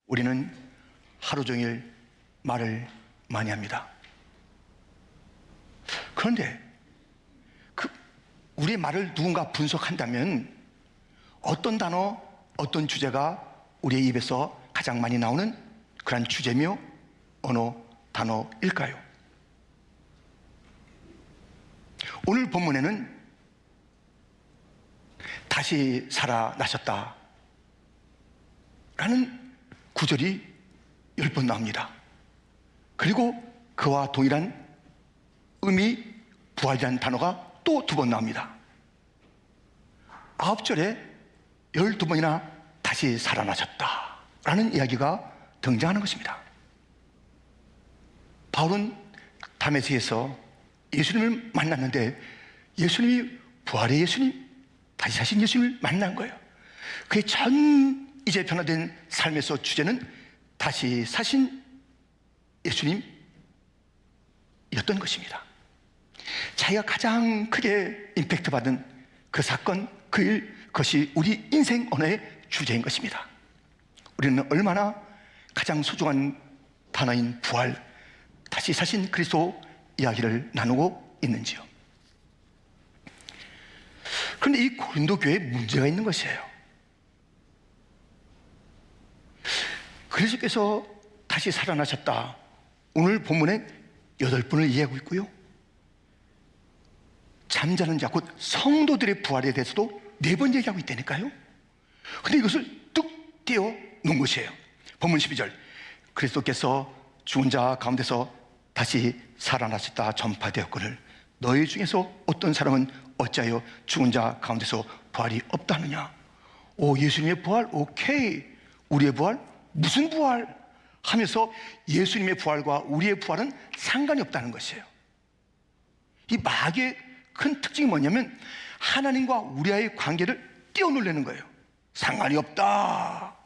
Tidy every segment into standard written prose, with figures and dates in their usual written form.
우리는 하루 종일 말을 많이 합니다. 그런데 우리의 말을 누군가 분석한다면 어떤 단어, 어떤 주제가 우리의 입에서 가장 많이 나오는 그런 주제며 언어, 단어일까요? 오늘 본문에는 다시 살아나셨다 라는 구절이 10번 나옵니다. 그리고 그와 동일한 의미, 부활이라는 단어가 또 2번 나옵니다. 9절에 12번이나 다시 살아나셨다 라는 이야기가 등장하는 것입니다. 바울은 다메섹에서 예수님을 만났는데 예수님이 부활의 예수님, 다시 사신 예수님을 만난 거예요. 그의 전 이제 변화된 삶에서 주제는 다시 사신 예수님이었던 것입니다. 자기가 가장 크게 임팩트 받은 그 사건, 그 일, 그것이 우리 인생 언어의 주제인 것입니다. 우리는 얼마나 가장 소중한 단어인 부활, 다시 사신 그리스도 이야기를 나누고 있는지요. 그런데 이 고린도 교회에 문제가 있는 것이에요. 그리스도께서 다시 살아나셨다. 오늘 본문에 8번을 이해하고 있고요. 잠자는 자, 곧 성도들의 부활에 대해서도 4번 얘기하고 있다니까요. 근데 이것을 뚝 떼어 놓은 것이에요. 본문 12절. 그리스도께서 죽은 자 가운데서 다시 살아나셨다 전파되었거늘 너희 중에서 어떤 사람은 어찌하여 죽은 자 가운데서 부활이 없다 하느냐. 오, 예수님의 부활? 오케이. 우리의 부활? 무슨 부활? 하면서 예수님의 부활과 우리의 부활은 상관이 없다는 것이에요. 이 마귀의 큰 특징이 뭐냐면 하나님과 우리와의 관계를 띄어놓으려는 거예요. 상관이 없다.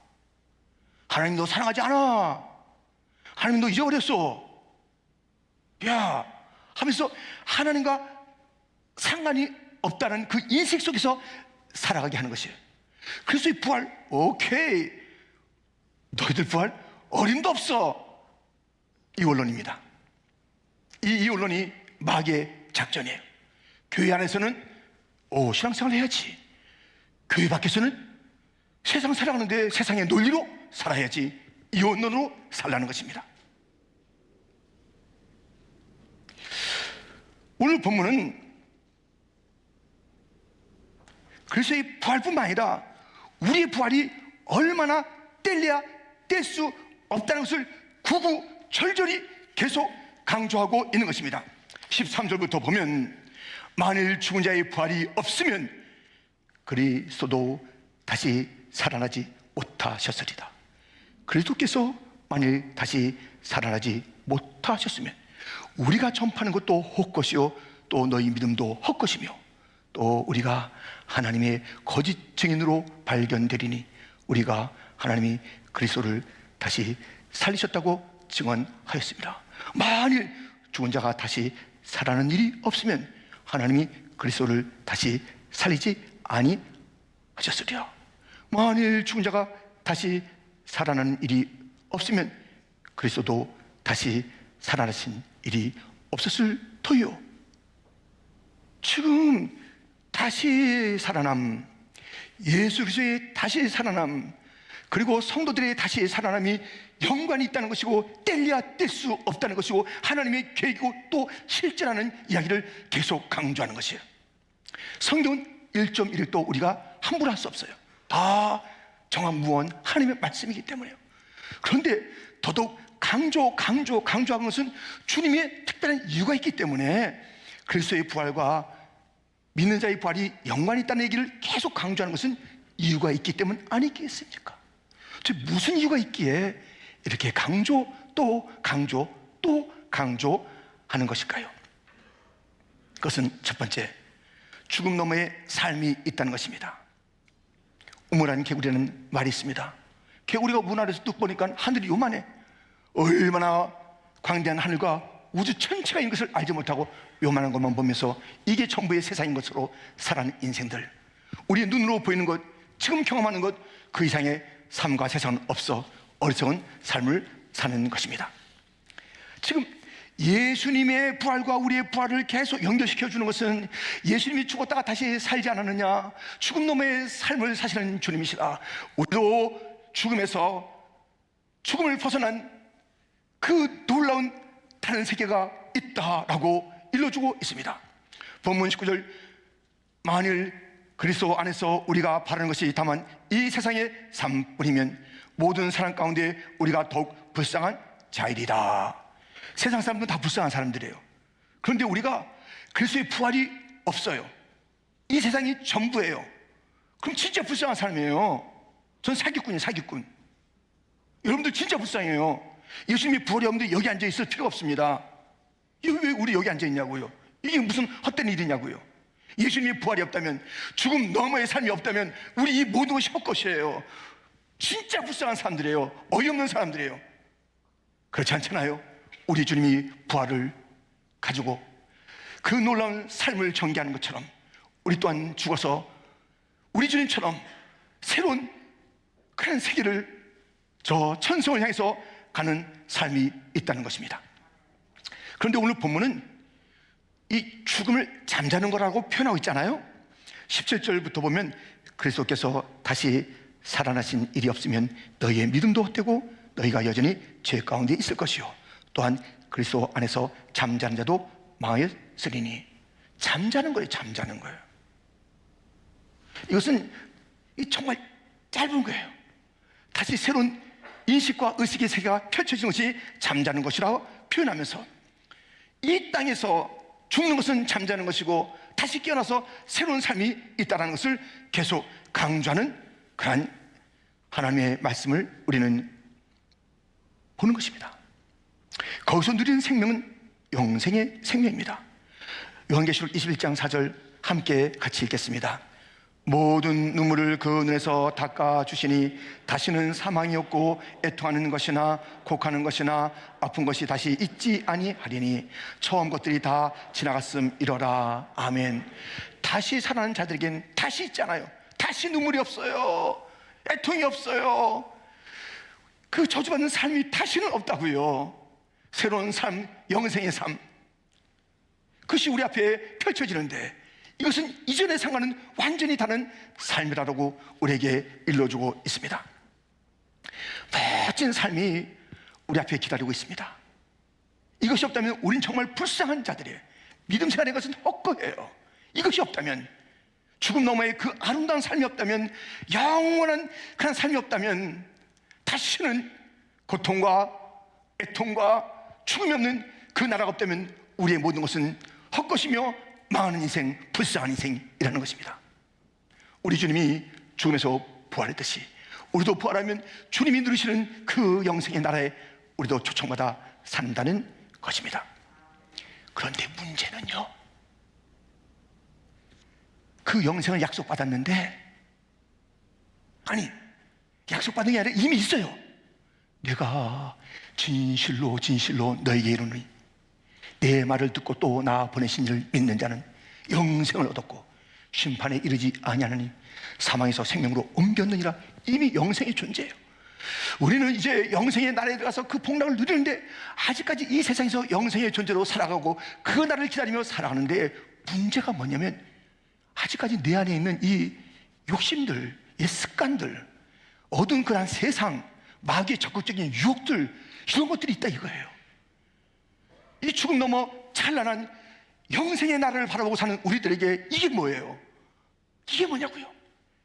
하나님 너 사랑하지 않아. 하나님 너 잊어버렸어. 야 하면서 하나님과 상관이 없다는 그 인식 속에서 살아가게 하는 것이에요. 그래서 이 부활 오케이. 너희들 부활 어림도 없어. 이 원론입니다. 이 원론이 마귀의 작전이에요. 교회 안에서는 신앙생활 해야지. 교회 밖에서는 세상 살아가는데 세상의 논리로 살아야지. 이 원론으로 살라는 것입니다. 오늘 본문은 그리스도의 부활뿐만 아니라 우리의 부활이 얼마나 뗄래야 뗄 수 없다는 것을 구구절절히 계속 강조하고 있는 것입니다. 13절부터 보면 만일 죽은 자의 부활이 없으면 그리스도도 다시 살아나지 못하셨으리다. 그리스도께서 만일 다시 살아나지 못하셨으면 우리가 전파하는 것도 헛것이요 또 너희 믿음도 헛것이며 또 우리가 하나님의 거짓 증인으로 발견되리니 우리가 하나님이 그리스도를 다시 살리셨다고 증언하였습니다. 만일 죽은 자가 다시 살아나는 일이 없으면 하나님이 그리스도를 다시 살리지 아니하셨으리라. 만일 죽은 자가 다시 살아나는 일이 없으면 그리스도도 다시 살아나신 일이 없었을 터요. 지금 다시 살아남, 예수 그리스도의 다시 살아남, 그리고 성도들의 다시 살아남이 연관이 있다는 것이고 뗄래야 뗄 수 없다는 것이고 하나님의 계획이고 또 실제라는 이야기를 계속 강조하는 것이에요. 성경은 1.1도 우리가 함부로 할 수 없어요. 다 정한무언 하나님의 말씀이기 때문에요. 그런데 더더욱 강조하는 것은 주님의 특별한 이유가 있기 때문에 그리스도의 부활과 믿는 자의 부활이 연관이 있다는 얘기를 계속 강조하는 것은 이유가 있기 때문 아니겠습니까? 무슨 이유가 있기에 이렇게 강조 또 강조하는 것일까요? 그것은 첫 번째, 죽음 너머의 삶이 있다는 것입니다. 우물안 개구리라는 말이 있습니다. 개구리가 문 아래서 뚝 보니까 하늘이 요만해. 얼마나 광대한 하늘과 우주 전체가 있는 것을 알지 못하고 요만한 것만 보면서 이게 전부의 세상인 것으로 살아가는 인생들, 우리의 눈으로 보이는 것, 지금 경험하는 것, 그 이상의 삶과 세상은 없어. 어리석은 삶을 사는 것입니다. 지금 예수님의 부활과 우리의 부활을 계속 연결시켜 주는 것은 예수님이 죽었다가 다시 살지 않았느냐, 죽음 너머의 삶을 사시는 주님이시다. 우리도 죽음을 벗어난 그 놀라운 다른 세계가 있다라고 일러주고 있습니다. 본문 19절, 만일 그리스도 안에서 우리가 바라는 것이 다만 이 세상의 삶뿐이면 모든 사람 가운데 우리가 더욱 불쌍한 자이리라. 세상 사람들은 다 불쌍한 사람들이에요. 그런데 우리가 그리스도의 부활이 없어요. 이 세상이 전부예요. 그럼 진짜 불쌍한 사람이에요. 전 사기꾼이에요, 사기꾼. 여러분들 진짜 불쌍해요. 예수님이 부활이 없는데 여기 앉아 있을 필요가 없습니다. 왜 우리 여기 앉아 있냐고요? 이게 무슨 헛된 일이냐고요? 예수님이 부활이 없다면, 죽음 너머의 삶이 없다면 우리 이 모든 것이 헛것이에요. 진짜 불쌍한 사람들이에요. 어이없는 사람들이에요. 그렇지 않잖아요? 우리 주님이 부활을 가지고 그 놀라운 삶을 전개하는 것처럼 우리 또한 죽어서 우리 주님처럼 새로운 그런 세계를, 저 천성을 향해서 가는 삶이 있다는 것입니다. 그런데 오늘 본문은 이 죽음을 잠자는 거라고 표현하고 있잖아요. 17절부터 보면 그리스도께서 다시 살아나신 일이 없으면 너희의 믿음도 헛되고 너희가 여전히 죄 가운데 있을 것이요 또한 그리스도 안에서 잠자는 자도 망하였으리니. 잠자는 거예요, 잠자는 거예요. 이것은 정말 짧은 거예요. 다시 새로운 인식과 의식의 세계가 펼쳐진 것이 잠자는 것이라고 표현하면서, 이 땅에서 죽는 것은 잠자는 것이고 다시 깨어나서 새로운 삶이 있다는 것을 계속 강조하는 그러한 하나님의 말씀을 우리는 보는 것입니다. 거기서 누리는 생명은 영생의 생명입니다. 요한계시록 21장 4절 함께 같이 읽겠습니다. 모든 눈물을 그 눈에서 닦아주시니 다시는 사망이 없고 애통하는 것이나 곡하는 것이나 아픈 것이 다시 있지 아니하리니 처음 것들이 다 지나갔음이러라. 아멘. 다시 살아난 자들에겐 다시 있잖아요. 다시 눈물이 없어요. 애통이 없어요. 그 저주받는 삶이 다시는 없다고요. 새로운 삶, 영생의 삶, 그것이 우리 앞에 펼쳐지는데 이것은 이전의 상과는 완전히 다른 삶이라고 우리에게 일러주고 있습니다. 멋진 삶이 우리 앞에 기다리고 있습니다. 이것이 없다면 우린 정말 불쌍한 자들이에요. 믿음 생활의 것은 헛거예요. 이것이 없다면, 죽음 너머의 그 아름다운 삶이 없다면, 영원한 그런 삶이 없다면 다시는 고통과 애통과 죽음이 없는 그 나라가 없다면 우리의 모든 것은 헛것이며 망하는 인생, 불쌍한 인생이라는 것입니다. 우리 주님이 죽음에서 부활했듯이 우리도 부활하면 주님이 누리시는 그 영생의 나라에 우리도 초청받아 산다는 것입니다. 그런데 문제는요, 그 영생을 약속받았는데, 아니 약속받은 게 아니라 이미 있어요. 내가 진실로 진실로 너에게 이르노니 내 말을 듣고 또 나 보내신 이를 믿는 자는 영생을 얻었고 심판에 이르지 아니하느니 사망에서 생명으로 옮겼느니라. 이미 영생이 존재해요. 우리는 이제 영생의 나라에 들어가서 그 복락을 누리는데 아직까지 이 세상에서 영생의 존재로 살아가고 그 날을 기다리며 살아가는데, 문제가 뭐냐면 아직까지 내 안에 있는 이 욕심들, 이 습관들, 어두운 그런 세상, 마귀의 적극적인 유혹들, 이런 것들이 있다 이거예요. 이 죽음 넘어 찬란한 영생의 나라를 바라보고 사는 우리들에게 이게 뭐예요? 이게 뭐냐고요?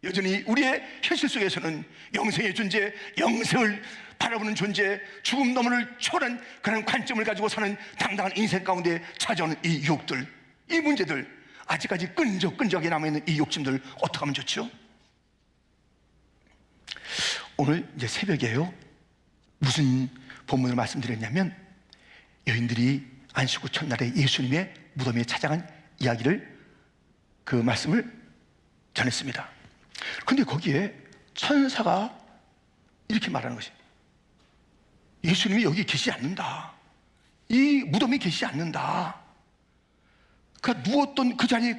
여전히 우리의 현실 속에서는 영생의 존재, 영생을 바라보는 존재, 죽음 너머를 초월한 그런 관점을 가지고 사는 당당한 인생 가운데 찾아오는 이 유혹들, 이 문제들, 아직까지 끈적끈적하게 남아있는 이 욕심들 어떻게 하면 좋죠? 오늘 이제 새벽에요, 무슨 본문을 말씀드렸냐면 여인들이 안식 후 첫날에 예수님의 무덤에 찾아간 이야기를, 그 말씀을 전했습니다. 그런데 거기에 천사가 이렇게 말하는 것이, 예수님이 여기 계시지 않는다, 이 무덤에 계시지 않는다. 그러니까 누웠던 그 자리,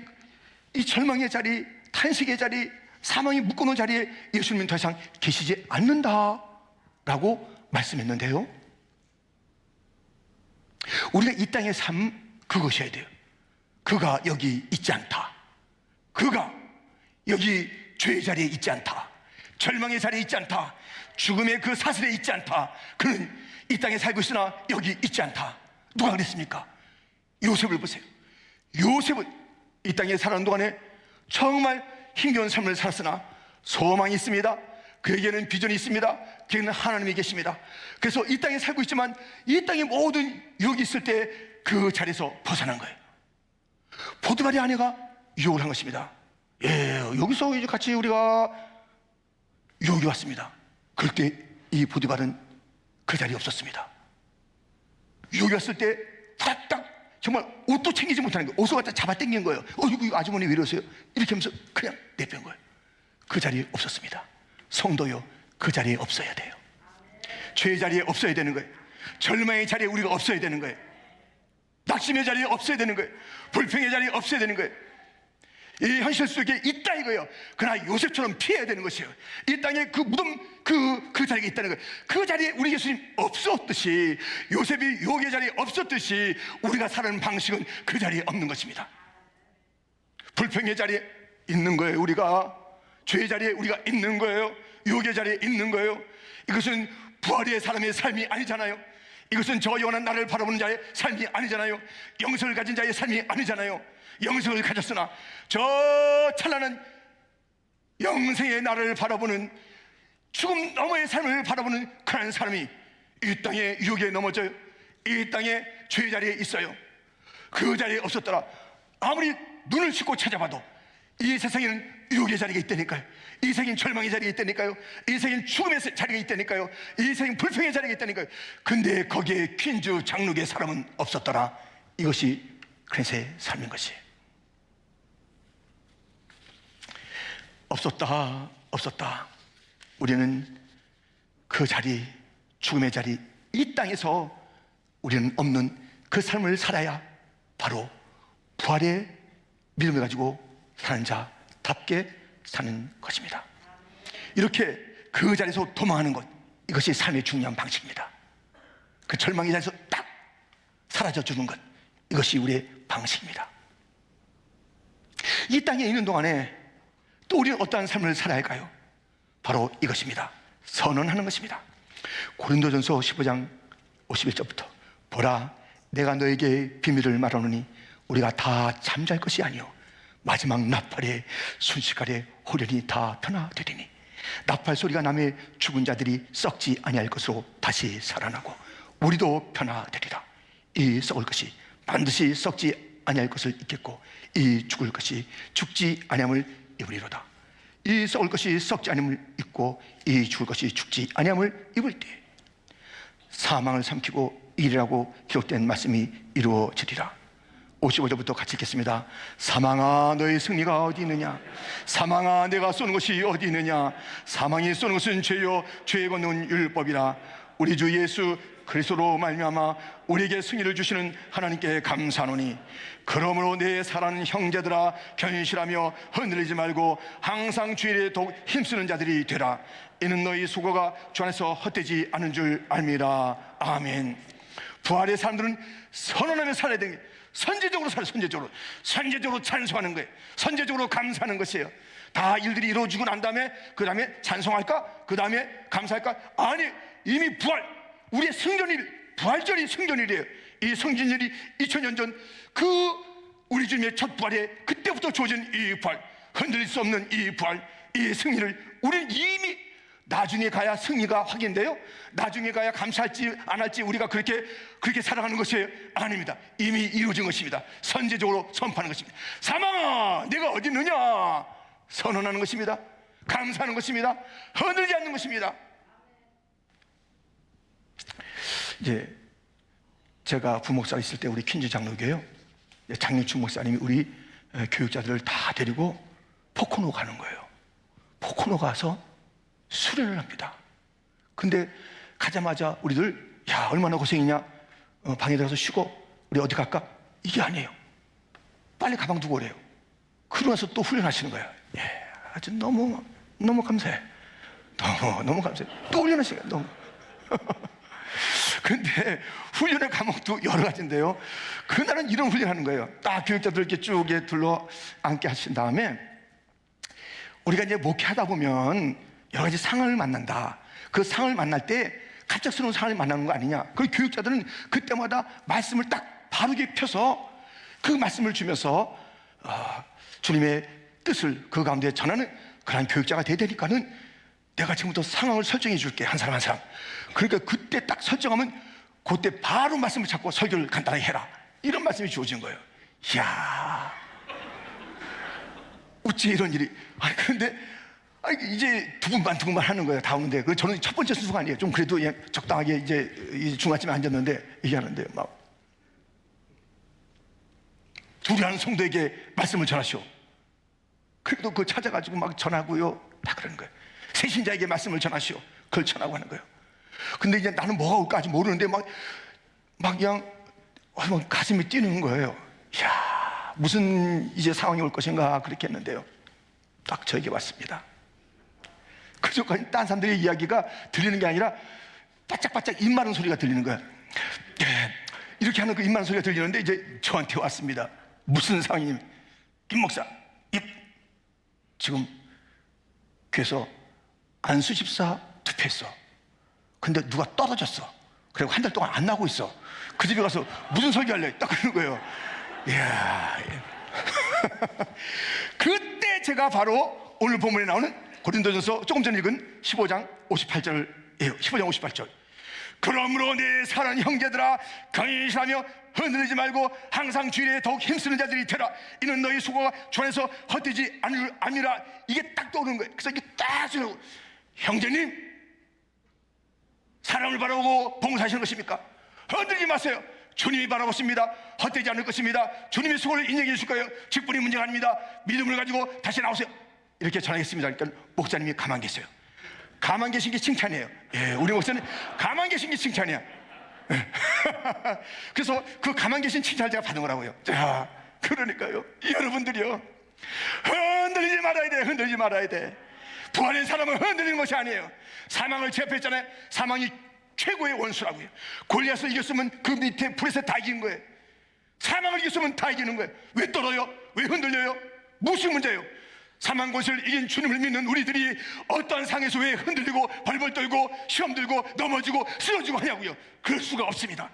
이 절망의 자리, 탄식의 자리, 사망이 묶어놓은 자리에 예수님은 더 이상 계시지 않는다 라고 말씀했는데요, 우리가 이 땅의 삶 그것이어야 돼요. 그가 여기 있지 않다. 그가 여기 죄의 자리에 있지 않다. 절망의 자리에 있지 않다. 죽음의 그 사슬에 있지 않다. 그는 이 땅에 살고 있으나 여기 있지 않다. 누가 그랬습니까? 요셉을 보세요. 요셉은 이 땅에 살아가는 동안에 정말 힘겨운 삶을 살았으나 소망이 있습니다. 그에게는 비전이 있습니다. 그에게는 하나님이 계십니다. 그래서 이 땅에 살고 있지만 이 땅의 모든 유혹이 있을 때 그 자리에서 벗어난 거예요. 보디발의 아내가 유혹을 한 것입니다. 예, 여기서 이제 같이 우리가 유혹이 왔습니다. 그럴 때 이 보디발은 그 자리에 없었습니다. 유혹이 왔을 때 후다닥 정말 옷도 챙기지 못하는 거예요. 옷을 갖다 잡아 당긴 거예요. 이거 아주머니 왜 이러세요? 이렇게 하면서 그냥 내뺀 거예요. 그 자리에 없었습니다. 성도요, 그 자리에 없어야 돼요. 죄의 자리에 없어야 되는 거예요. 절망의 자리에 우리가 없어야 되는 거예요. 낙심의 자리에 없어야 되는 거예요. 불평의 자리에 없어야 되는 거예요. 이 현실 속에 있다 이거예요. 그러나 요셉처럼 피해야 되는 것이에요. 이 땅에 그 무덤 그 자리에 있다는 거예요. 그 자리에 우리 예수님 없었듯이, 요셉이 유혹의 자리에 없었듯이 우리가 사는 방식은 그 자리에 없는 것입니다. 불평의 자리에 있는 거예요. 우리가 죄의 자리에 우리가 있는 거예요. 유혹의 자리에 있는 거예요. 이것은 부활의 사람의 삶이 아니잖아요. 이것은 저 영원한 나를 바라보는 자의 삶이 아니잖아요. 영성을 가진 자의 삶이 아니잖아요. 영성을 가졌으나 저 찬란한 영생의 나를 바라보는, 죽음 너머의 삶을 바라보는 그런 사람이 이 땅의 유혹에 넘어져요. 이 땅의 죄의 자리에 있어요. 그 자리에 없었더라. 아무리 눈을 씻고 찾아봐도 이 세상에는 유혹의 자리가 있다니까요. 이 세상엔 절망의 자리가 있다니까요. 이 세상엔 죽음의 자리가 있다니까요. 이 세상엔 불평의 자리가 있다니까요. 근데 거기에 퀸즈 장로의 사람은 없었더라. 이것이 그리스도의 삶인 것이에요. 없었다. 우리는 그 자리, 죽음의 자리, 이 땅에서 우리는 없는 그 삶을 살아야 바로 부활의 믿음을 가지고 사는 자답게 사는 것입니다. 이렇게 그 자리에서 도망하는 것, 이것이 삶의 중요한 방식입니다. 그 절망의 자리에서 딱 사라져 주는 것, 이것이 우리의 방식입니다. 이 땅에 있는 동안에 또 우리는 어떠한 삶을 살아야 할까요? 바로 이것입니다. 선언하는 것입니다. 고린도전서 15장 51절부터 보라, 내가 너에게 비밀을 말하노니 우리가 다 잠잘 것이 아니요 마지막 나팔에 순식간에 호련히 다 변화되리니 나팔 소리가 나매 죽은 자들이 썩지 아니할 것으로 다시 살아나고 우리도 변화되리라. 이 썩을 것이 반드시 썩지 아니할 것을 잊겠고 이 죽을 것이 죽지 아니함을 입으리로다. 이 썩을 것이 썩지 아니함을 잊고 이 죽을 것이 죽지 아니함을 입을 때 사망을 삼키고 일이라고 기록된 말씀이 이루어지리라. 55절부터 같이 읽겠습니다. 사망아, 너의 승리가 어디 있느냐? 사망아, 내가 쏘는 것이 어디 있느냐? 사망이 쏘는 것은 죄요 죄에 걷는 율법이라. 우리 주 예수 그리스도로 말미암아 우리에게 승리를 주시는 하나님께 감사하노니 그러므로 내 사랑하는 형제들아, 견실하며 흔들리지 말고 항상 주일에 더욱 힘쓰는 자들이 되라. 이는 너희 수고가 주 안에서 헛되지 않은 줄 알미라. 아멘. 부활의 사람들은 선언하며 살아야 되는 거예요. 선제적으로 살아요. 선제적으로 찬송하는 거예요. 선제적으로 감사하는 것이에요. 다 일들이 이루어지고 난 다음에 그 다음에 찬송할까? 그 다음에 감사할까? 아니, 이미 부활, 우리의 승전일, 부활절이 승전일이에요. 이 승전일이 2000년 전 그 우리 주님의 첫 부활에 그때부터 주어진 이 부활, 흔들릴 수 없는 이 부활, 이 승리를 우리는 이미 나중에 가야 승리가 확인돼요. 나중에 가야 감사할지 안 할지 우리가 그렇게 살아가는 것이에요? 아닙니다. 이미 이루어진 것입니다. 선제적으로 선포하는 것입니다. 사망아, 내가 어디 있느냐? 선언하는 것입니다. 감사하는 것입니다. 흔들지 않는 것입니다. 이제 제가 부목사 있을 때 우리 퀸즈 장로교회요, 장윤춘 목사님이 우리 교육자들을 다 데리고 포코노 가는 거예요. 포코노 가서 수련을 합니다. 근데 가자마자 우리들, 야, 얼마나 고생이냐, 방에 들어가서 쉬고 우리 어디 갈까? 이게 아니에요. 빨리 가방 두고 오래요. 그러고 나서 또 훈련하시는 거예요. 예, 아주 너무 감사해. 너무 감사해. 또 훈련하시는 거예요. 너무. 근데 훈련의 과목도 여러 가지인데요. 그날은 이런 훈련하는 거예요. 딱 교육자들 이렇게 쭉 둘러 앉게 하신 다음에 우리가 이제 목회하다 보면 여러 가지 상황을 만난다. 그 상황을 만날 때 갑작스러운 상황을 만나는 거 아니냐. 그 교육자들은 그때마다 말씀을 딱 바르게 펴서 그 말씀을 주면서 주님의 뜻을 그 가운데 전하는 그런 교육자가 돼야 되니까는 내가 지금부터 상황을 설정해 줄게. 한 사람 한 사람. 그러니까 그때 딱 설정하면 그때 바로 말씀을 찾고 설교를 간단하게 해라. 이런 말씀이 주어진 거예요. 이야, 어찌 이런 일이. 아니 그런데 이제 두분만 하는 거예요. 다 오는데 저는 첫 번째 순서가 아니에요. 좀 그래도 적당하게 이제 중간쯤에 앉았는데 얘기하는데 막 둘이 하는 성도에게 말씀을 전하시오. 그래도 그거 찾아가지고 막 전하고요. 다 그러는 거예요. 세신자에게 말씀을 전하시오. 그걸 전하고 하는 거예요. 근데 이제 나는 뭐가 올까 아직 모르는데 막 그냥 가슴이 뛰는 거예요. 이야, 무슨 이제 상황이 올 것인가 그렇게 했는데요. 딱 저에게 왔습니다. 그저까지 딴 사람들의 이야기가 들리는 게 아니라 바짝바짝 입 마른 소리가 들리는 거예요. 이렇게 하는 그 입 마른 소리가 들리는데 이제 저한테 왔습니다. 무슨 상황이냐면, 김 목사, 지금 교회에서 안수 집사 투표했어. 근데 누가 떨어졌어. 그리고 한 달 동안 안 나오고 있어. 그 집에 가서 무슨 설교할래? 딱 그러는 거예요. 이야. 그때 제가 바로 오늘 본문에 나오는 고린도전서 조금 전에 읽은 15장 58절이에요. 15장 58절. 그러므로 내 사랑하는 형제들아, 강인하며 흔들리지 말고 항상 주일에 더욱 힘쓰는 자들이 되라. 이는 너희 수고가 주 안에서 헛되지 아니라. 이게 딱 떠오르는 거예요. 그래서 이게 딱 쓰고, 형제님 사람을 바라보고 봉사하시는 것입니까? 흔들리지 마세요. 주님이 바라보십니다. 헛되지 않을 것입니다. 주님의 수고를 인정해 주실 거예요. 직분이 문제가 아닙니다. 믿음을 가지고 다시 나오세요. 이렇게 전하겠습니다. 그러니까 목사님이 가만 계세요. 가만 계신 게 칭찬이에요. 예, 우리 목사님 가만 계신 게 칭찬이야. 그래서 그 가만 계신 칭찬을 제가 받은 거라고요. 자, 그러니까요, 여러분들이요, 흔들리지 말아야 돼. 흔들리지 말아야 돼. 부활의 사람은 흔들리는 것이 아니에요. 사망을 제압했잖아요. 사망이 최고의 원수라고요. 골리앗을 이겼으면 그 밑에 불에서 다 이긴 거예요. 사망을 이겼으면 다 이기는 거예요. 왜 떨어요? 왜 흔들려요? 무슨 문제예요? 사망 권세를 이긴 주님을 믿는 우리들이 어떠한 상에서 왜 흔들리고 벌벌 떨고 시험 들고 넘어지고 쓰러지고 하냐고요. 그럴 수가 없습니다.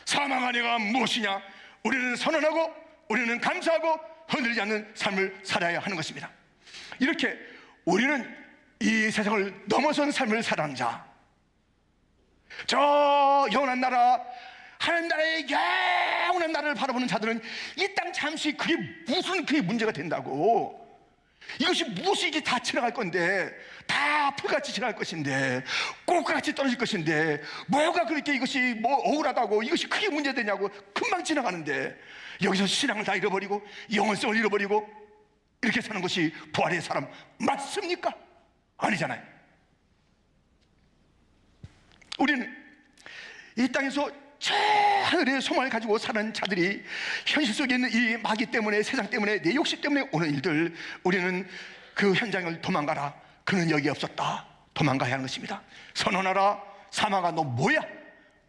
사망 안에가 무엇이냐? 우리는 선언하고 우리는 감사하고 흔들리지 않는 삶을 살아야 하는 것입니다. 이렇게 우리는 이 세상을 넘어선 삶을 살아가는 자, 저 영원한 나라, 하나님 나라의 영원한 나라를 바라보는 자들은 이 땅 잠시 그게 무슨 그게 문제가 된다고. 이것이 무엇이지 다 지나갈 건데, 다 풀같이 지나갈 것인데, 꽃같이 떨어질 것인데, 뭐가 그렇게 이것이 뭐 억울하다고 이것이 크게 문제되냐고. 금방 지나가는데 여기서 신앙을 다 잃어버리고 영원성을 잃어버리고 이렇게 사는 것이 부활의 사람 맞습니까? 아니잖아요. 우리는 이 땅에서 저 하늘의 소망을 가지고 사는 자들이 현실 속에 있는 이 마귀 때문에, 세상 때문에, 내 욕심 때문에 오는 일들, 우리는 그 현장을 도망가라. 그는 여기 없었다. 도망가야 하는 것입니다. 선언하라. 사망아, 너 뭐야?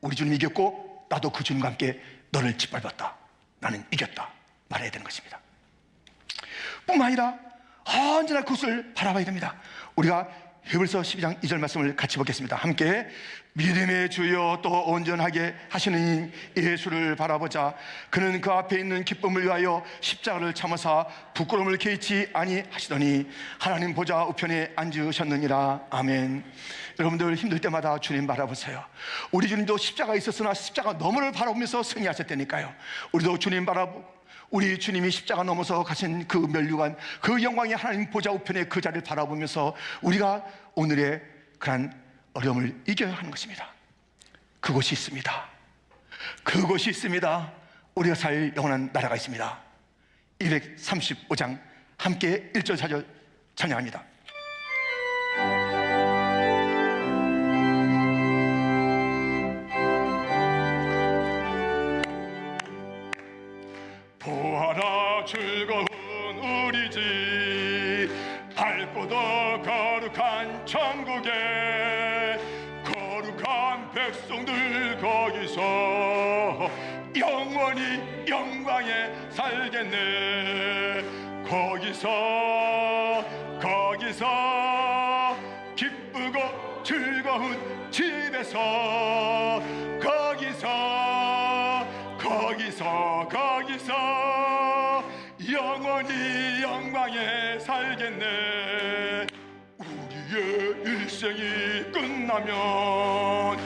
우리 주님 이겼고 나도 그 주님과 함께 너를 짓밟았다. 나는 이겼다. 말해야 되는 것입니다. 뿐만 아니라 언제나 그것을 바라봐야 됩니다. 우리가 히브리서 12장 2절 말씀을 같이 보겠습니다. 함께. 믿음의 주여 또 온전하게 하시는 예수를 바라보자. 그는 그 앞에 있는 기쁨을 위하여 십자가를 참으사 부끄러움을 개의치 아니하시더니 하나님 보좌 우편에 앉으셨느니라. 아멘. 여러분들 힘들 때마다 주님 바라보세요. 우리 주님도 십자가 있었으나 십자가 너머를 바라보면서 승리하셨다니까요. 우리도 주님 바라보고, 우리 주님이 십자가 넘어서 가신 그 면류관, 그 영광의 하나님 보좌 우편의 그 자리를 바라보면서 우리가 오늘의 그런 어려움을 이겨야 하는 것입니다. 그곳이 있습니다. 그곳이 있습니다. 우리가 살 영원한 나라가 있습니다. 235장 함께 1절 4절 찬양합니다. 보아라 즐거운 우리 집, 밝고도 거룩한 천국에, 거룩한 백성들 거기서 영원히 영광에 살겠네. 거기서 기쁘고 즐거운 집에서 거기서 영원히 영광에 살겠네. 우리의 일생이 끝나면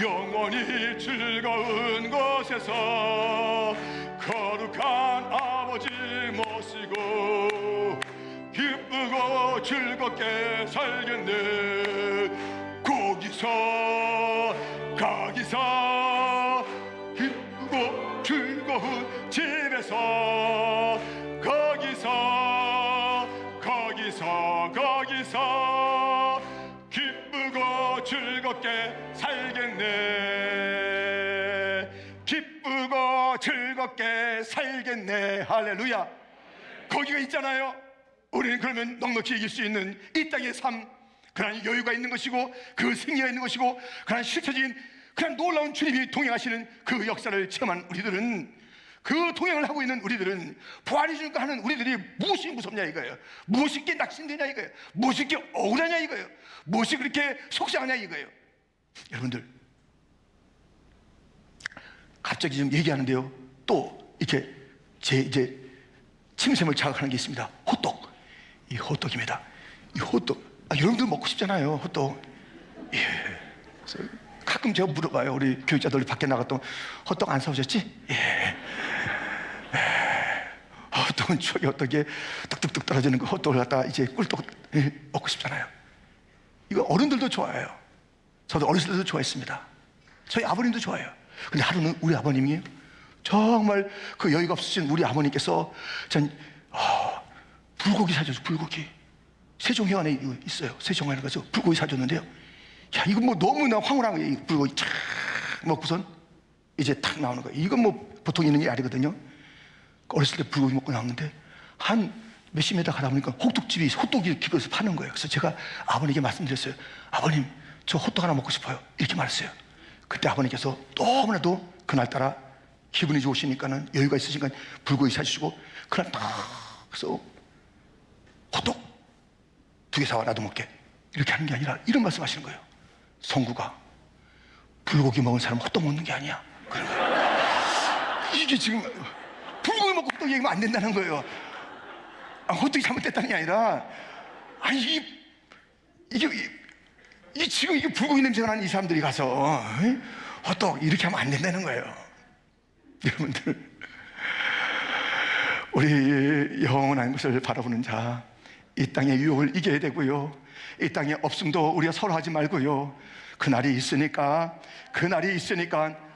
영원히 즐거운 곳에서 거룩한 아버지 모시고 기쁘고 즐겁게 살겠네. 거기서 기쁘고 즐거운 집에서 거기서 기쁘고 즐겁게 살겠네. 기쁘고 즐겁게 살겠네. 할렐루야. 거기가 있잖아요. 우리는 그러면 넉넉히 이길 수 있는 이 땅의 삶, 그런 여유가 있는 것이고 그 승리가 있는 것이고 그런 실체적인 그런 놀라운 주님이 동행하시는 그 역사를 체험한 우리들은, 그 동행을 하고 있는 우리들은, 부활이 주니까 하는 우리들이 무엇이 무섭냐 이거예요. 무엇이 이렇게 낙심되냐 이거예요. 무엇이 이렇게 억울하냐 이거예요. 무엇이 그렇게 속상하냐 이거예요. 여러분들, 갑자기 좀 얘기하는데요, 또 이렇게 제 이제 침샘을 자극하는 게 있습니다. 호떡. 이 호떡입니다. 이 호떡, 여러분들 먹고 싶잖아요, 호떡. 예. 그래서 가끔 제가 물어봐요. 우리 교육자들 밖에 나갔던 호떡 안 사오셨지? 예. 호떡은 추억이 어떻게 뚝뚝뚝 떨어지는 그 호떡을 갖다가 이제 꿀떡 먹고 싶잖아요. 이거 어른들도 좋아해요. 저도 어렸을 때도 좋아했습니다. 저희 아버님도 좋아해요. 근데 하루는 우리 아버님이 정말 그 여유가 없으신 우리 아버님께서 불고기 사줘서, 불고기. 세종회관에 있어요. 세종회관에 가서 불고기 사줬는데요. 야, 이거 뭐 너무나 황홀한 거예요. 불고기 쫙 먹고선 이제 탁 나오는 거예요. 이건 뭐 보통 있는 일이 아니거든요. 어렸을 때 불고기 먹고 나왔는데 한 몇십 미터 가다 보니까 호떡집이 호떡이 길거리에서 파는 거예요. 그래서 제가 아버님께 말씀드렸어요. 아버님, 저 호떡 하나 먹고 싶어요. 이렇게 말했어요. 그때 아버님께서 너무나도 그날따라 기분이 좋으시니까는, 여유가 있으시니까 불고기 사주시고, 그날 딱 그래서 호떡 2개 사와, 나도 먹게. 이렇게 하는 게 아니라 이런 말씀 하시는 거예요. 성구가 불고기 먹은 사람 호떡 먹는 게 아니야. 그런 거예요. 이게 지금 불고기 먹고 호떡 얘기하면 안 된다는 거예요. 호떡이 잘못됐다는 게 아니라, 아니 이게 지금 이게 불고기 냄새가 나는 이 사람들이 가서 호떡 이렇게 하면 안 된다는 거예요. 여러분들, 우리 영원한 것을 바라보는 자, 이 땅의 유혹을 이겨야 되고요, 이 땅의 업승도 우리가 서로 하지 말고요, 그날이 있으니까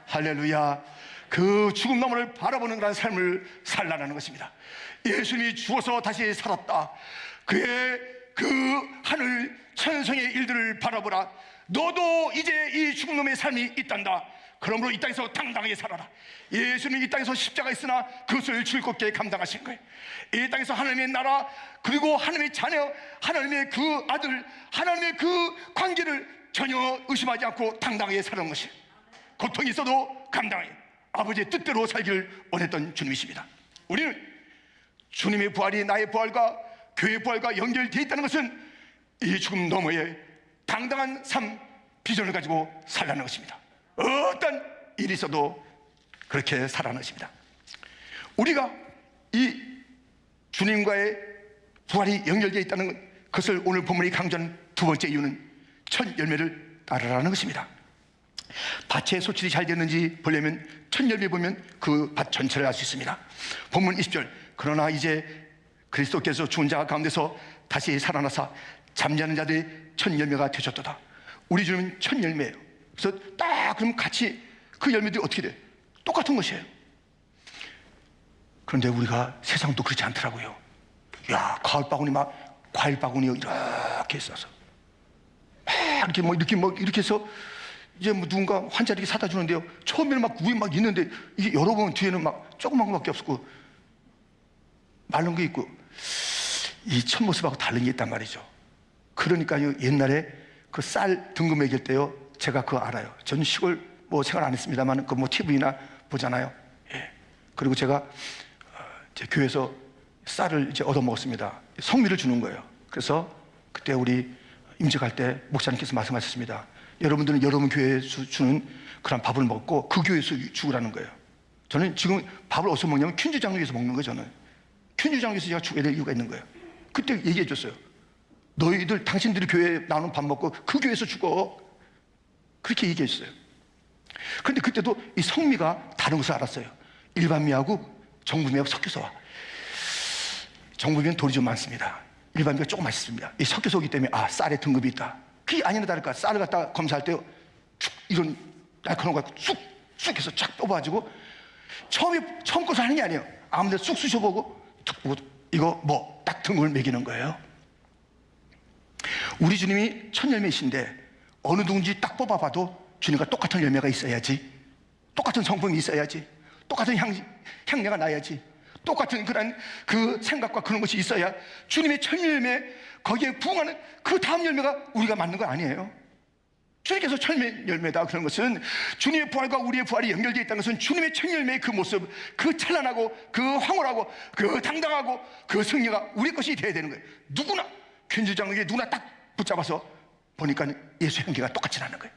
할렐루야, 그 죽음 너머를 바라보는 그런 삶을 살라는 것입니다. 예수님이 죽어서 다시 살았다. 그의 그 하늘 천성의 일들을 바라보라. 너도 이제 이 죽음 너머의 삶이 있단다. 그러므로 이 땅에서 당당하게 살아라. 예수님이 이 땅에서 십자가 있으나 그것을 즐겁게 감당하신 거예요. 이 땅에서 하나님의 나라, 그리고 하나님의 자녀, 하나님의 그 아들, 하나님의 그 관계를 전혀 의심하지 않고 당당하게 사는 것이, 고통이 있어도 감당하게 아버지의 뜻대로 살기를 원했던 주님이십니다. 우리는 주님의 부활이 나의 부활과 교회의 부활과 연결되어 있다는 것은 이 죽음 너머에 당당한 삶, 비전을 가지고 살라는 것입니다. 어떤 일이 있어도 그렇게 살아가는 것입니다. 우리가 이 주님과의 부활이 연결되어 있다는 것을 오늘 본문이 강조하는 두 번째 이유는 첫 열매를 따르라는 것입니다. 밭의 소출이 잘 됐는지 보려면 첫 열매 보면 그 밭 전체를 알 수 있습니다. 본문 20절, 그러나 이제 그리스도께서 죽은 자 가운데서 다시 살아나사 잠자는 자들의 첫 열매가 되셨도다. 우리 주님은 첫 열매예요. 그래서 딱 그럼 같이 그 열매들이 어떻게 돼? 똑같은 것이에요. 그런데 우리가 세상도 그렇지 않더라고요. 야, 가을 바구니 막 과일 바구니 이렇게 있어서 이렇게 해서 이제 뭐 누군가 환자 이렇게 사다 주는데요, 처음에는 막 위에 막 있는데 이게 열어보면 뒤에는 막 조그만 거밖에 없고 마른 게 있고, 이 첫 모습하고 다른 게 있단 말이죠. 그러니까요, 옛날에 그 쌀 등급 매길 때요, 제가 그거 알아요. 전 시골 뭐 생활 안 했습니다만 그 뭐 TV나 보잖아요. 예. 그리고 제가 제 교회에서 쌀을 이제 얻어 먹었습니다. 성미를 주는 거예요. 그래서 그때 우리 임직할 때 목사님께서 말씀하셨습니다. 여러분들은 여러분 교회에서 주는 그런 밥을 먹고 그 교회에서 주라는 거예요. 저는 지금 밥을 어디서 먹냐면 퀸즈 장로에서 먹는 거예요. 저는 퀸즈 장로에서 제가 주게 될 이유가 있는 거예요. 그때 얘기해 줬어요. 너희들 당신들이 교회에 나오는 밥 먹고 그 교회에서 죽어. 그렇게 얘기해 줬어요. 그런데 그때도 이 성미가 다른 것을 알았어요. 일반 미하고 정부미하고 섞여서 와. 정부미는 돌이 좀 많습니다. 일반 미가 조금 맛있습니다. 이 섞여서 오기 때문에 쌀에 등급이 있다. 그게 아니나 다를까. 쌀을 갖다 검사할 때 이런 날카로운 거 쑥 해서 쫙 뽑아가지고 처음 것을 하는 게 아니에요. 아무데나 쑥 쑤셔보고 툭 보고 이거 뭐 딱 등급을 매기는 거예요. 우리 주님이 첫 열매이신데 어느 누군지 딱 뽑아봐도 주님과 똑같은 열매가 있어야지, 똑같은 성품이 있어야지, 똑같은 향내가 나야지, 똑같은 그런 그 생각과 그런 것이 있어야 주님의 첫 열매, 거기에 부응하는 그 다음 열매가 우리가 맞는 거 아니에요. 주님께서 첫 열매다 그런 것은 주님의 부활과 우리의 부활이 연결되어 있다는 것은 주님의 첫 열매의 그 모습, 그 찬란하고 그 황홀하고 그 당당하고 그 승리가 우리 것이 되어야 되는 거예요. 누구나 퀸즈장로에게 누구나 딱 붙잡아서 보니까 예수 향기가 똑같지 않은 거예요.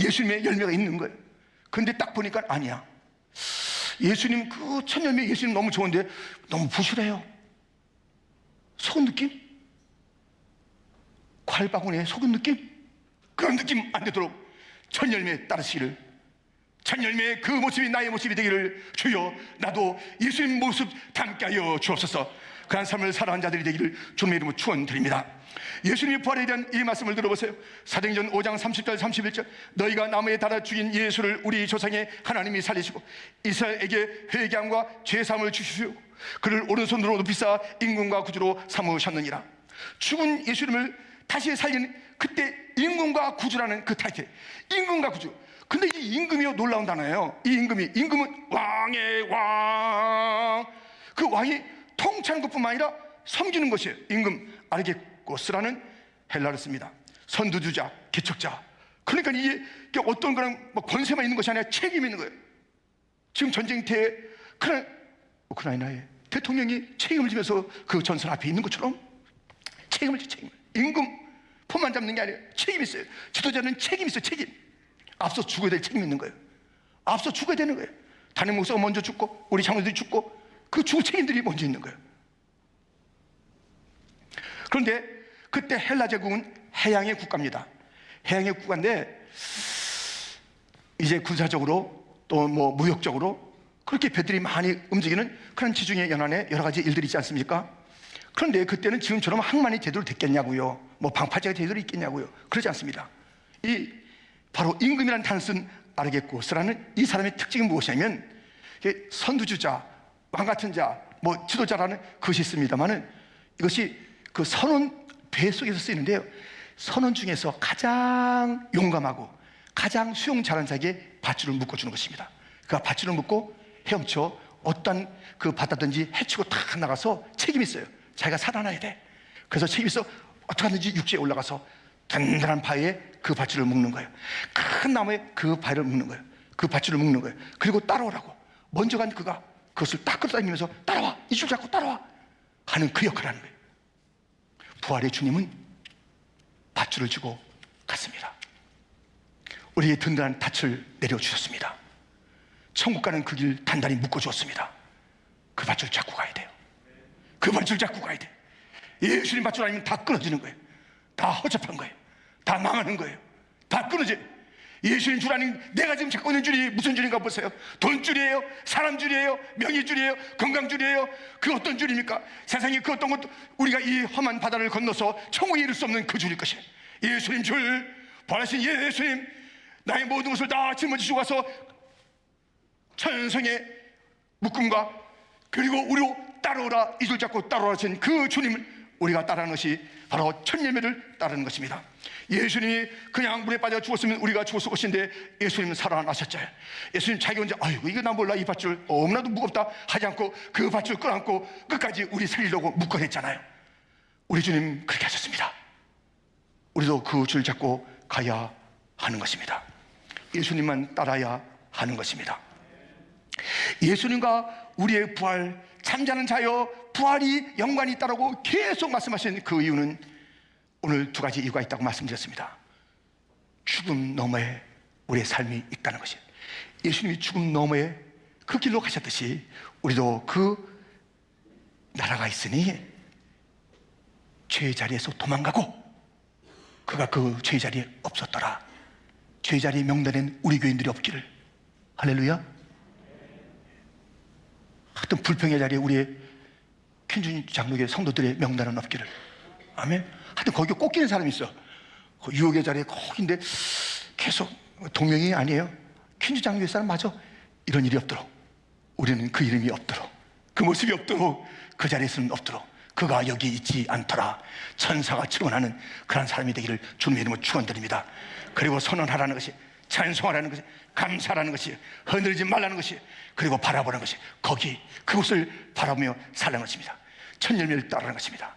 예수님의 열매가 있는 거예요. 그런데 딱 보니까 아니야. 예수님 그 첫 열매 예수님 너무 좋은데 너무 부실해요. 속은 느낌? 과일바구니에 속은 느낌? 그런 느낌 안 되도록 첫 열매 따르시기를, 첫 열매의 그 모습이 나의 모습이 되기를 주여 나도 예수님 모습 닮게 하여 주옵소서. 그런 삶을 살아간 자들이 되기를 주님의 이름으로 축원드립니다. 예수님의 부활에 대한 이 말씀을 들어보세요. 사도행전 5장 30절 31절 너희가 나무에 달아 죽인 예수를 우리 조상의 하나님이 살리시고 이스라엘에게 회개함과 죄사함을 주시오. 그를 오른손으로 높이사 임금과 구주로 삼으셨느니라. 죽은 예수님을 다시 살린 그때 임금과 구주라는 그 타이틀, 임금과 구주. 근데 이 임금이요 놀라운 단어예요. 이 임금은 왕의 왕, 그 왕이 통치하는 것뿐만 아니라 섬기는 것이에요. 임금 아르게코스라는 헬라를 씁니다. 선두주자, 개척자. 그러니까 이게 어떤 그런 뭐 권세만 있는 것이 아니라 책임이 있는 거예요. 지금 전쟁터에 우크라이나의 대통령이 책임을 지면서 그 전선 앞에 있는 것처럼 책임을 지. 임금 폰만 잡는 게 아니에요. 책임이 있어요. 지도자는 책임이 있어요. 책임. 앞서 죽어야 될 책임이 있는 거예요. 앞서 죽어야 되는 거예요. 담임 목사가 먼저 죽고 우리 장로들이 죽고 그 죽을 책임들이 먼저 있는 거예요. 그런데 그때 헬라 제국은 해양의 국가입니다. 해양의 국가인데 이제 군사적으로 또 뭐 무역적으로 그렇게 배들이 많이 움직이는 그런 지중해 연안에 여러 가지 일들이 있지 않습니까? 그런데 그때는 지금처럼 항만이 제대로 됐겠냐고요. 뭐 방파제가 제대로 있겠냐고요. 그러지 않습니다. 이 바로 임금이라는 단어를 쓴 아르게코스라는 이 사람의 특징이 무엇이냐면 선두주자, 왕 같은 자, 뭐 지도자라는 것이 있습니다만은 이것이 그 선원 배 속에서 쓰이는데요. 선원 중에서 가장 용감하고 가장 수용 잘하는 자에게 밧줄을 묶어주는 것입니다. 그 밧줄을 묶고 헤엄쳐 어떤 그 바다든지 해치고 탁 나가서 책임이 있어요. 자기가 살아나야 돼. 그래서 책임이 있어 어떻게 하든지 육지에 올라가서 단단한 바위에 그 밧줄을 묶는 거예요. 큰 나무에 그 바위를 묶는 거예요. 그 밧줄을 묶는 거예요. 그리고 따라오라고. 먼저 간 그가 그것을 딱 끌어다니면서 따라와, 이 줄 잡고 따라와 하는 그 역할을 하는 거예요. 부활의 주님은 밧줄을 쥐고 갔습니다. 우리의 든든한 닻을 내려주셨습니다. 천국 가는 그 길 단단히 묶어주었습니다. 그 밧줄 잡고 가야 돼요. 그 밧줄 잡고 가야 돼. 예수님 밧줄 아니면 다 끊어지는 거예요. 다 허접한 거예요. 다 망하는 거예요. 다 끊어져요. 예수님 줄 아닌 내가 지금 잡고 있는 줄이 무슨 줄인가 보세요. 돈 줄이에요? 사람 줄이에요? 명예 줄이에요? 건강 줄이에요? 그 어떤 줄입니까? 세상에 그 어떤 것도 우리가 이 험한 바다를 건너서 천국에 이를 수 없는 그 줄일 것이에요. 예수님 줄, 부활하신 예수님, 나의 모든 것을 다 짊어지시고 가서 천성의 묶음과 그리고 우리로 따라오라, 이 줄 잡고 따라오라 하신 그 주님을 우리가 따르는 것이 바로 첫 열매를 따르는 것입니다. 예수님이 그냥 물에 빠져 죽었으면 우리가 죽었을 것인데 예수님은 살아나셨잖아요. 예수님 자기 혼자 아이고 이거 나 몰라 이 밧줄 너무나도 무겁다 하지 않고 그 밧줄 끌어안고 끝까지 우리 살리려고 묶어냈잖아요. 우리 주님 그렇게 하셨습니다. 우리도 그 줄 잡고 가야 하는 것입니다. 예수님만 따라야 하는 것입니다. 예수님과 우리의 부활, 잠자는 자여 부활이 연관이 있다고 계속 말씀하신 그 이유는 오늘 두 가지 이유가 있다고 말씀드렸습니다. 죽음 너머에 우리의 삶이 있다는 것이에요. 예수님이 죽음 너머에 그 길로 가셨듯이 우리도 그 나라가 있으니 죄의 자리에서 도망가고, 그가 그 죄의 자리에 없었더라. 죄의 자리에 명단엔 우리 교인들이 없기를. 할렐루야. 하여튼 불평의 자리에 우리의 퀸준 장로교회 성도들의 명단은 없기를. 아멘. 하여튼 거기 꽂히는 사람이 있어. 그 유혹의 자리에 꼭인데 계속 동명이 아니에요. 퀸준 장로교회 사람 맞아. 이런 일이 없도록, 우리는 그 이름이 없도록, 그 모습이 없도록, 그 자리에서는 없도록, 그가 여기 있지 않더라 천사가 증언하는 그런 사람이 되기를 주님의 이름으로 축원드립니다. 그리고 선언하라는 것이, 찬송하라는 것이, 감사하라는 것이, 허늘지 말라는 것이, 그리고 바라보는 것이, 거기 그곳을 바라보며 살라는 것입니다. 첫 열매를 따르는 것입니다.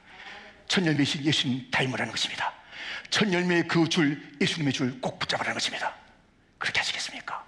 첫 열매이신 예수님 닮으라는 것입니다. 첫 열매의 그 줄, 예수님의 줄 꼭 붙잡으라는 것입니다. 그렇게 하시겠습니까?